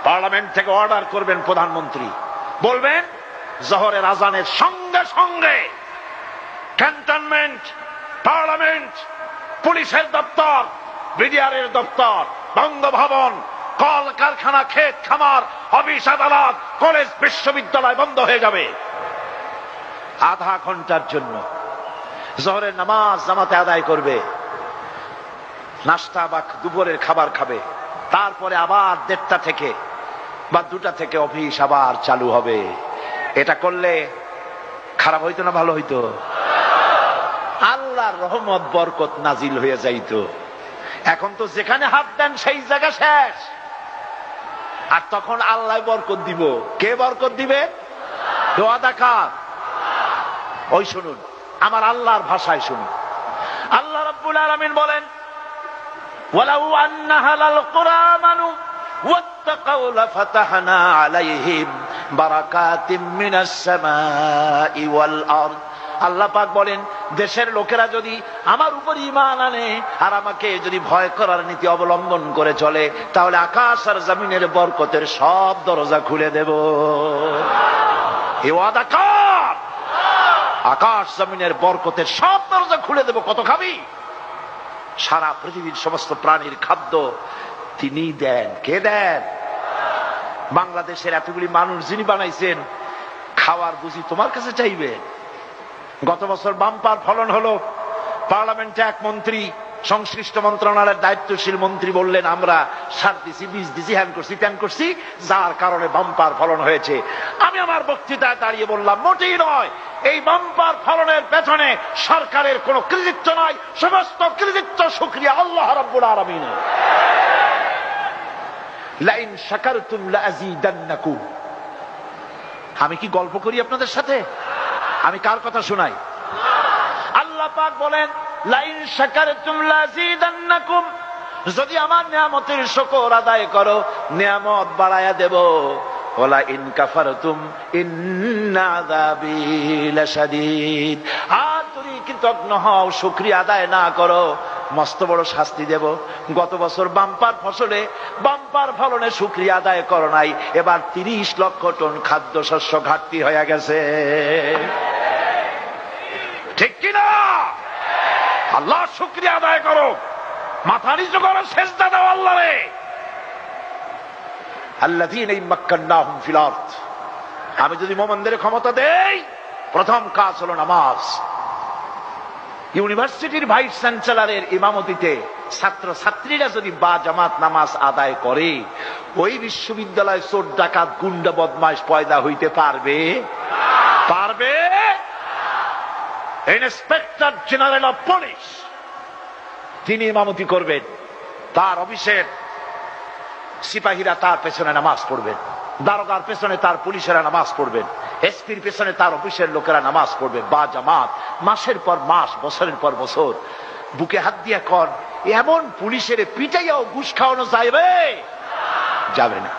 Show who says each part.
Speaker 1: Parliament থেকে order করবেন প্রধানমন্ত্রী, বলবেন জোহরের আজানের সঙ্গে সঙ্গে ক্যান্টনমেন্ট, পার্লামেন্ট, পুলিশের দপ্তর, বিডিআরের দপ্তর, বঙ্গভবন, কল কারখানা, ক্ষেত খামার, অফিস আদালত, কলেজ বিশ্ববিদ্যালয় বন্ধ হয়ে যাবে আধা ঘন্টার জন্য। জোহরের নামাজ জামাতে আদায় করবে, নাস্তা বা দুপুরের খাবার খাবে, তারপরে আবার 1:30 থেকে বা 2টা থেকে অফিস আবার চালু হবে। এটা করলে খারাপ হইতো না ভালো হইতো? আল্লাহর রহমত বরকত নাজিল হয়ে যাইতো। এখন তো যেখানে হাত দেন সেই জায়গা শেষ। আর তখন আল্লাহ বরকত দিব। কে বরকত দিবে? দোয়া দেখার। ওই শুনুন, আমার আল্লাহর ভাষায় শুনুন। আল্লাহ রাব্বুল আলামিন বলেন, ওয়ালাউ আন্না হালাল কুরআমানু ওয়াত্তাকাউ লাফাতাহনা আলাইহিম বারাকাতিম মিনাস সামাই ওয়াল আরদ। আল্লাহ পাক বলেন, দেশের লোকেরা যদি আমার উপর ঈমান আনে আর আমাকে যদি ভয় করার নীতি অবলম্বন করে চলে, তাহলে আকাশ আর জমিনের বরকতের সব দরজা খুলে দেব। এ ওয়াদা কার? আকাশ জমিনের বরকতের সব দরজা খুলে দেব। কত খাবি? সারা পৃথিবীর সমস্ত প্রাণীর খাদ্য তিনি দেন। কে দেন? বাংলাদেশের এতগুলি মানুষ যিনি বানাইছেন, খাওয়ার বুঝি তোমার কাছে চাইবে? গত বছর বাম্পার ফলন হলো। পার্লামেন্টে এক মন্ত্রী, সংশ্লিষ্ট মন্ত্রণালয়ের দায়িত্বশীল মন্ত্রী বললেন, আমরা সার দিছি, বীজ দিছি, হ্যান করছি, ত্যান করছি, যার কারণে বাম্পার ফলন হয়েছে। আমি আমার বক্তৃতায় দাঁড়িয়ে বললাম, মোটেই নয়। এই বাম্পার ফলনের পেছনে সরকারের কোন কৃতিত্ব নয়, সমস্ত কৃতিত্ব শুকরিয়া আল্লাহ রাব্বুল আলামিনের। লাইন শাকারতুম লাযীদান্নাকুম। আমি কি গল্প করি আপনাদের সাথে? আমি কার কথা শোনাই? আল্লাহ পাক বলেন, লাইন শাকারতুম লাযীদান্নাকুম। যদি আমার নিয়ামতের শুকর আদায় করো, নিয়ামত বাড়ায়া দেব। ওয়ালা ইন কাফারতুম ইন্না আযাবী লাশাদীদ। আর যদি কৃতজ্ঞ হও, শুকরিয়া আদায় না করো, মস্ত বড় শাস্তি দেব। গত বছর বাম্পার ফসলে, বাম্পার ফলনে শুকরিয়া আদায় করো নাই, এবার 30 লক্ষ টন খাদ্যশস্য ঘাটতি হয়ে গেছে। ঠিক কিনা? আল্লাহ শুকরিয়া আদায় করো, মাথা নিচু করো, সেজদা দাও আল্লাহরে। আল্লাযীনা ইম্মাক্কান্নাহুম ফিল আরদ। আমি যদি মুমিনদের ক্ষমতা দেই, প্রথম কাজ হলো নামাজ। ইউনিভার্সিটির ভাইস চ্যান্সেলরের ইমামতিতে ছাত্র ছাত্রীরা যদি বা জামাত নামাজ আদায় করে, ওই বিশ্ববিদ্যালয়ে চোর ডাকাত গুন্ডা বদমাশ পয়দা হইতে পারবে? পারবে? ইন্সপেক্টর জেনারেল অফ পুলিশ তিনি ইমামতি করবেন, তার অফিসের সিপাহীরা তার পেছনে নামাজ পড়বেন, দারোগার পেছনে তার পুলিশেরা নামাজ পড়বেন, এসপির পেছনে তার অফিসের লোকেরা নামাজ পড়বে। বা জামাত মাসের পর মাস, বছরের পর বছর। বুকে হাত দিয়া কর, এমন পুলিশের পিটাইয়াও ঘুষ খাওয়ানো যাবে? যাবে না।